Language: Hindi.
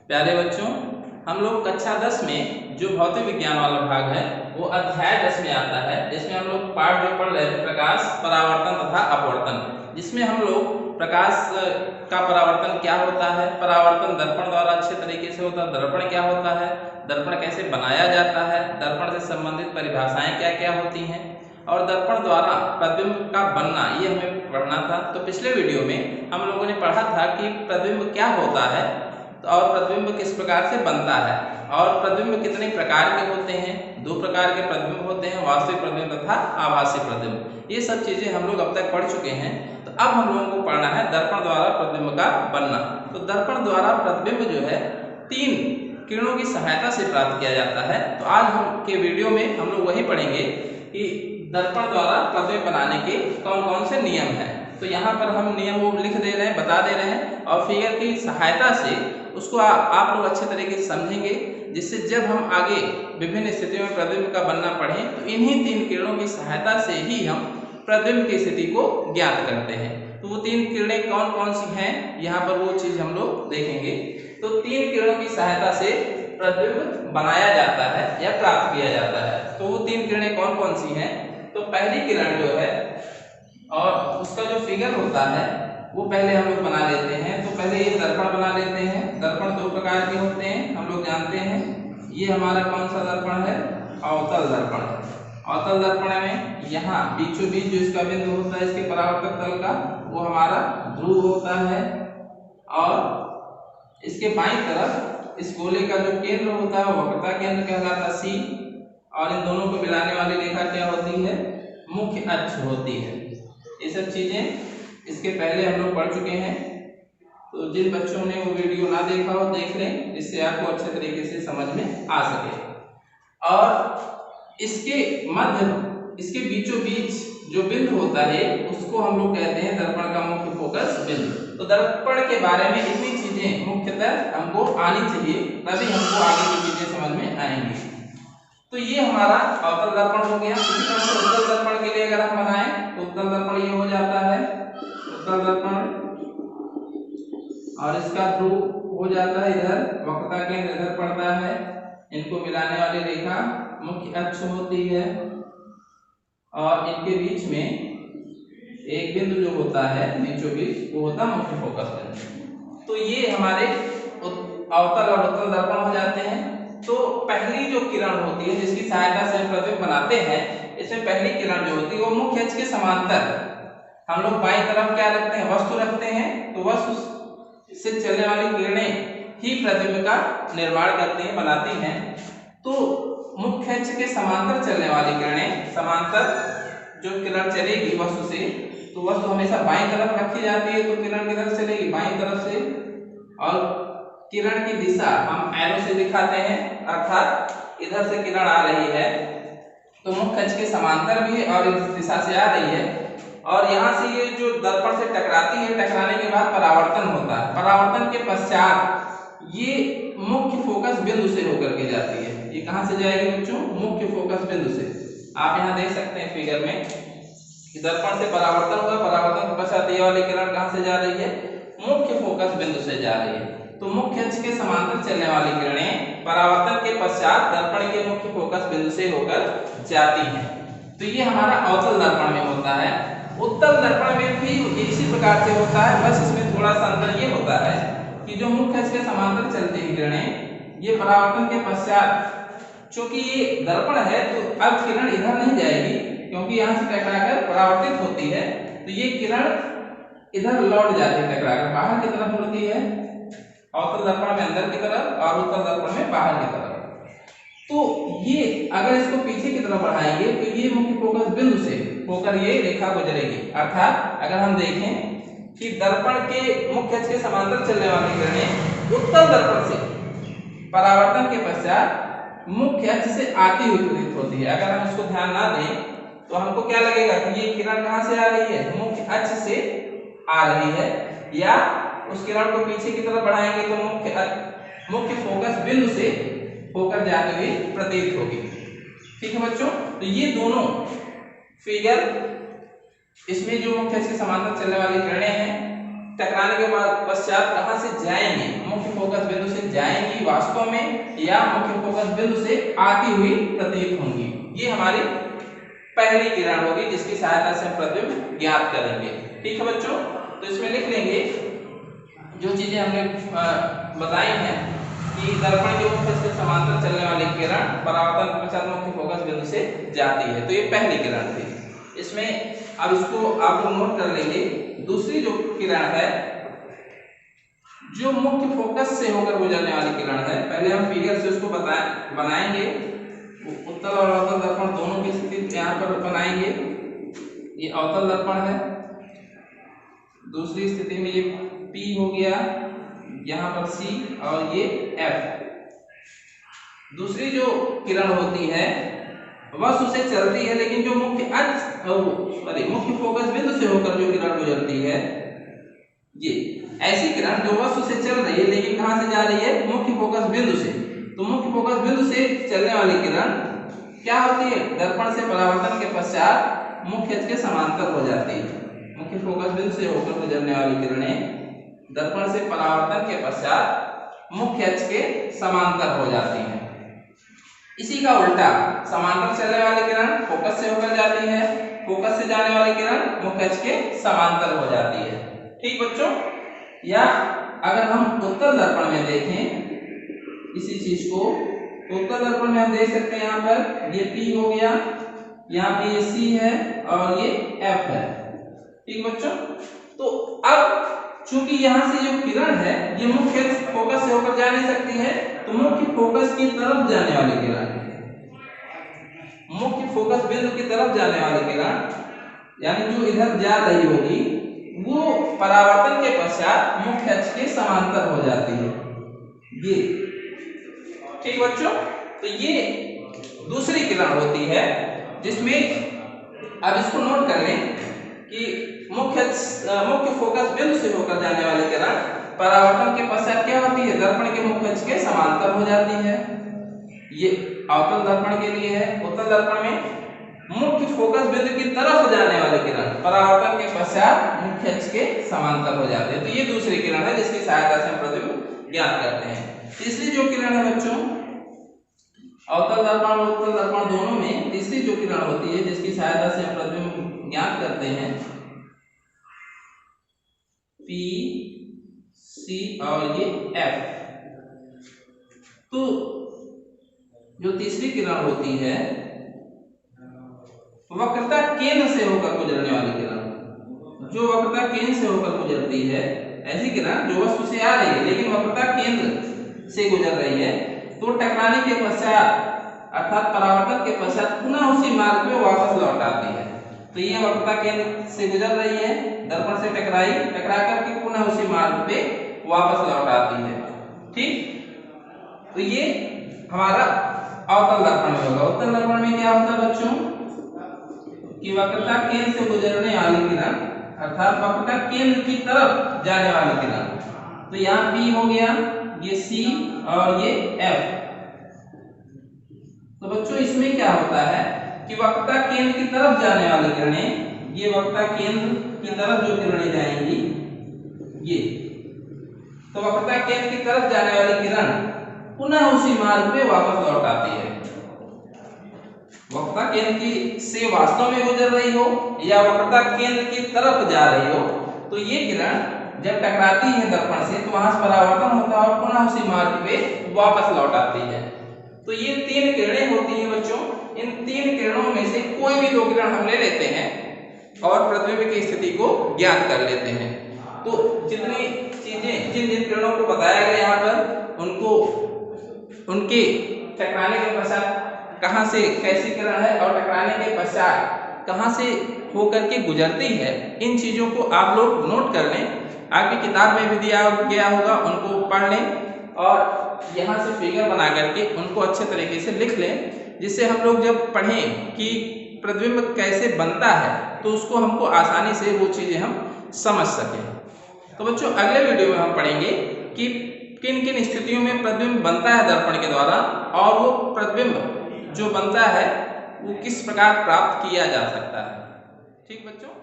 प्यारे बच्चों, हम लोग कक्षा 10 में जो भौतिक विज्ञान वाला भाग है वो अध्याय 10 में आता है, जिसमें हम लोग पाठ जो पढ़ रहे थे प्रकाश, परावर्तन तथा अपवर्तन, जिसमें हम लोग प्रकाश का परावर्तन क्या होता है, परावर्तन दर्पण द्वारा अच्छे तरीके से होता है, दर्पण क्या होता है, दर्पण कैसे बनाया जाता है, दर्पण से संबंधित परिभाषाएं क्या क्या होती हैं और दर्पण द्वारा प्रतिबिंब का बनना, ये हमें पढ़ना था। तो पिछले वीडियो में हम लोगों ने पढ़ा था कि प्रतिबिंब क्या होता है और प्रतिबिंब किस प्रकार से बनता है और प्रतिबिंब कितने प्रकार के होते हैं। 2 प्रकार के प्रतिबिंब होते हैं, वास्तविक प्रतिबिंब तथा आभासी प्रतिबिंब। ये सब चीजें हम लोग अब तक पढ़ चुके हैं। तो अब हम लोगों को पढ़ना है दर्पण द्वारा प्रतिबिंब का बनना। तो दर्पण द्वारा प्रतिबिंब जो है 3 किरणों की सहायता से प्राप्त किया जाता है। तो आज हम के वीडियो में हम लोग वही पढ़ेंगे कि दर्पण द्वारा प्रतिबिंब बनाने के कौन कौन से नियम हैं। तो यहाँ पर हम नियम वो लिख दे रहे हैं, बता दे रहे हैं और फिगर की सहायता से उसको आप लोग अच्छे तरीके से समझेंगे, जिससे जब हम आगे विभिन्न स्थितियों में प्रतिबिंब का बनना पढ़ें तो इन्हीं 3 किरणों की सहायता से ही हम प्रतिबिंब की स्थिति को ज्ञात करते हैं। तो वो 3 किरणें कौन कौन सी हैं, यहाँ पर वो चीज हम लोग देखेंगे। तो 3 किरणों की सहायता से प्रतिबिंब बनाया जाता है या प्राप्त किया जाता है। तो वो 3 किरणें कौन कौन सी हैं। तो पहली किरण जो है और उसका जो फिगर होता है वो पहले हम लोग बना लेते हैं। तो पहले ये दर्पण बना लेते हैं। दर्पण 2 प्रकार के होते हैं, हम लोग जानते हैं। ये हमारा कौन सा दर्पण है, अवतल दर्पण। अवतल दर्पण में यहाँ बीचों बीच जो इसका बिंदु होता है इसके परावर्तक तल का, वो हमारा ध्रुव होता है और इसके बाईं तरफ इस गोले का जो केंद्र होता है वक्रता केंद्र कहलाता है C, और इन दोनों को मिलाने वाली रेखा क्या होती है, मुख्य अक्ष होती है। ये सब चीजें इसके पहले हम लोग पढ़ चुके हैं। तो जिन बच्चों ने वो वीडियो ना देखा हो देख लें, जिससे आपको अच्छे तरीके से समझ में आ सके। और इसके मध्य, इसके बीचों बीच जो बिंदु होता है उसको हम लोग कहते हैं दर्पण का मुख्य फोकस बिंदु। तो दर्पण के बारे में इतनी चीजें मुख्यतः हमको आनी चाहिए, तभी हमको आगे की चीजें समझ में आएंगी। तो ये हमारा अवतल दर्पण हो गया। इसी तरह से उत्तल दर्पण के लिए अगर हम बनाएं तो उत्तल दर्पण ये हो जाता है उत्तल दर्पण, और इसका ध्रुव हो जाता है इधर, वक्रता केंद्र इधर पड़ता है, इनको मिलाने वाली रेखा मुख्य अक्ष होती है और इनके बीच में एक बिंदु जो होता है बीचों बीच वो होता है मुख्य फोकस बिंदु। तो ये हमारे अवतल और उत्तल दर्पण हो जाते हैं। तो पहली जो किरण होती है जिसकी सहायता से हम प्रतिबिंब बनाते हैं, इसमें पहली किरण जो होती है वो मुख्य अक्ष के समांतर, हम लोग बाईं तरफ क्या रखते हैं, वस्तु रखते हैं। तो वस्तु से चलने वाली किरणें ही प्रतिबिंब का निर्माण करती हैं, बनाती हैं। तो मुख्य अक्ष के समांतर चलने वाली किरणें, समांतर जो किरण चलेगी वस्तु से, तो वस्तु हमेशा बाईं तरफ रखी जाती है। तो किरण किधर चलेगी, बाईं तरफ से, और किरण की दिशा हम एरो से दिखाते हैं, अर्थात इधर से किरण आ रही है तो मुख्य अक्ष के समांतर भी है और इस दिशा से आ रही है, और यहाँ से ये जो दर्पण से टकराती है, टकराने के बाद परावर्तन होता है। परावर्तन के पश्चात ये मुख्य फोकस बिंदु से होकर के जाती है। ये कहाँ से जाएगी बच्चों, मुख्य फोकस बिंदु से। आप यहाँ देख सकते हैं फिगर में कि दर्पण से परावर्तन हुआ, परावर्तन के पश्चात ये वाली किरण कहाँ से जा रही है, मुख्य फोकस बिंदु से जा रही है। तो मुख्य अक्ष के समांतर चलने वाली किरणें परावर्तन के पश्चात दर्पण के मुख्य फोकस बिंदु से होकर जाती हैं। तो ये हमारा अवतल दर्पण में होता है। उत्तल दर्पण में भी इसी प्रकार से होता है, बस इसमें थोड़ा सा अंतर ये होता है कि जो मुख्य अक्ष के समांतर चलती है किरणें, ये परावर्तन के पश्चात, चूंकि ये दर्पण है तो अब किरण इधर नहीं जाएगी क्योंकि यहाँ से टकराकर परावर्तित होती है। तो ये किरण इधर लौट जाती है, टकराकर बाहर की तरफ मुड़ती है, अवतल दर्पण में अंदर की तरफ और उत्तल दर्पण में बाहर की तरफ। तो ये अगर इसको पीछे की तरफ बढ़ाएंगे तो ये मुख्य फोकस बिंदु से होकर ये रेखा गुजरेगी। अर्थात अगर हम देखें कि दर्पण के मुख्य अक्ष के समांतर चलने वाली किरणें उत्तल दर्पण से परावर्तन के पश्चात मुख्य अक्ष से आती हुई प्रतीत होती है। अगर हम इसको ध्यान ना दें तो हमको क्या लगेगा कि ये किरण कहाँ से आ रही है, मुख्य अक्ष से आ रही है, या उस किरण को पीछे की तरफ बढ़ाएंगे तो मुख्य फोकस बिंदु से होकर जाती हुई प्रतीत होगी। ठीक है बच्चों, तो ये दोनों फिगर, इसमें जो मुख्य अक्ष के समांतर चलने वाली किरणें हैं टकराने के बाद पश्चात कहां से जाएंगे, मुख्य फोकस बिंदु से जाएंगी वास्तव में या मुख्य फोकस बिंदु से आती हुई प्रतीत होंगी। ये हमारी पहली किरण होगी जिसकी सहायता से हम प्रतिबिंब ज्ञात करेंगे। ठीक है बच्चों, तो इसमें लिख लेंगे जो चीजें हमने बताई हैं कि दर्पण के मुख्य से समांतर चलने वाली किरण परावर्तन के पश्चात मुख्य फोकस बिंदु से जाती है, तो ये पहली किरण थी। इसमें अब इसको आप लोग नोट कर लेंगे। दूसरी जो किरण है जो मुख्य फोकस से होकर गुजरने वाली किरण है, पहले हम फिगर से उसको बनाएंगे। उत्तल और अवतल दर्पण दोनों की स्थिति यहाँ पर बनाएंगे। ये अवतल दर्पण है, दूसरी स्थिति में ये P हो गया, यहाँ पर C और ये F। दूसरी जो किरण होती है वह उससे चलती है, लेकिन जो मुख्य मुख्य फोकस बिंदु से होकर जो किरण गुजरती है, ये ऐसी किरण जो वस्तु से चल रही है लेकिन कहां से जा रही है, मुख्य फोकस बिंदु से। तो मुख्य फोकस बिंदु से चलने वाली किरण क्या होती है, दर्पण से परावर्तन के पश्चात मुख्य अक्ष के समांतर हो जाती है। मुख्य फोकस बिंदु से होकर गुजरने वाली किरणें दर्पण से परावर्तन के पश्चात मुख्य अक्ष के समांतर हो जाती हैं। इसी का उल्टा समांतर चलने वाली किरण फोकस से होकर जाती है, फोकस से जाने वाली किरण मुख्य अक्ष के समांतर हो जाती है। ठीक बच्चों, या अगर हम उत्तल दर्पण में देखें इसी चीज को, तो उत्तल दर्पण में हम देख सकते हैं यहाँ पर ये P हो गया, यहाँ पे ये C है और ये F है। ठीक बच्चों, तो अब चूंकि यहाँ से जो किरण है ये मुख्य फोकस से होकर जा नहीं सकती है, तो मुख्य फोकस की तरफ जाने वाली किरण, मुख्य फोकस बिंदु की तरफ जाने वाली किरण यानी जो इधर जा रही होगी वो परावर्तन के पश्चात मुख्य अक्ष के समांतर हो जाती है, ये। ठीक बच्चों, तो ये दूसरी किरण होती है जिसमें अब इसको नोट कर लें कि मुख्य फोकस बिंदु से होकर जाने वाली किरण परावर्तन के पश्चात क्या होती है, दर्पण के मुख्य अक्ष के समांतर हो जाती है। ये अवतल दर्पण के लिए है। उत्तल दर्पण में मुख्य फोकस बिंदु की तरफ जाने वाली किरण परावर्तन के पश्चात मुख्य अक्ष के समांतर हो जाते हैं। तो ये दूसरी किरण है जिसकी सहायता से हम प्रतिबिंब ज्ञात करते हैं। तीसरी जो किरण है बच्चों, अवतल दर्पण और उत्तल दर्पण दोनों में तीसरी जो किरण होती है जिसकी सहायता से हम प्रतिबिंब ज्ञात करते हैं, P, C और ये F। तो जो तीसरी किरण होती है वक्रता केंद्र से होकर गुजरने वाली किरण, जो वक्रता केंद्र से होकर गुजरती है, ऐसी किरण जो वस्तु से आ रही है लेकिन वक्रता केंद्र से गुजर रही है, तो टकराने के पश्चात अर्थात परावर्तन के पश्चात पुनः उसी मार्ग में वापस लौट आती है। तो ये वक्रता केंद्र से गुजर रही है, दर्पण से टकरा करके पुनः उसी मार्ग पे वापस लौट आती है। ठीक, तो ये हमारा अवतल दर्पण में होगा। उत्तल दर्पण में क्या होता है बच्चों कि वक्रता केंद्र से गुजरने वाली किरण अर्थात वक्रता केंद्र की तरफ जाने वाली किरण, तो यहाँ P हो गया, ये C और ये F। तो बच्चों इसमें क्या होता है कि वक्रता केंद्र की तरफ जाने वाली किरणें, ये वक्रता केंद्र की तरफ जो किरणें जाएंगी ये, तो वक्रता केंद्र की तरफ जाने वाली किरण पुनः उसी मार्ग पे वापस लौट आती है। वक्रता केंद्र की से वास्तव में गुजर रही हो या वक्रता केंद्र की तरफ जा रही हो, तो ये किरण जब टकराती है दर्पण से तो वहां से परावर्तन होता है और पुनः उसी मार्ग पे वापस लौट आती है। तो ये तीन किरणें होती हैं बच्चों। इन तीन किरणों में से कोई भी दो किरण हम ले लेते हैं और प्रतिबिंब की स्थिति को ज्ञात कर लेते हैं। तो जितनी चीजें जिन जिन किरणों को बताया गया यहाँ पर, उनको उनके टकराने के पश्चात कहाँ से कैसी किरण है और टकराने के पश्चात कहाँ से होकर के गुजरती है, इन चीजों को आप लोग नोट कर लें। आपकी किताब में भी दिया गया होगा, उनको पढ़ लें और यहाँ से फिगर बना करके उनको अच्छे तरीके से लिख लें, जिससे हम लोग जब पढ़ें कि प्रतिबिंब कैसे बनता है तो उसको हमको आसानी से वो चीजें हम समझ सकें। तो बच्चों अगले वीडियो में हम पढ़ेंगे कि किन किन स्थितियों में प्रतिबिंब बनता है दर्पण के द्वारा और वो प्रतिबिंब जो बनता है वो किस प्रकार प्राप्त किया जा सकता है। ठीक बच्चों।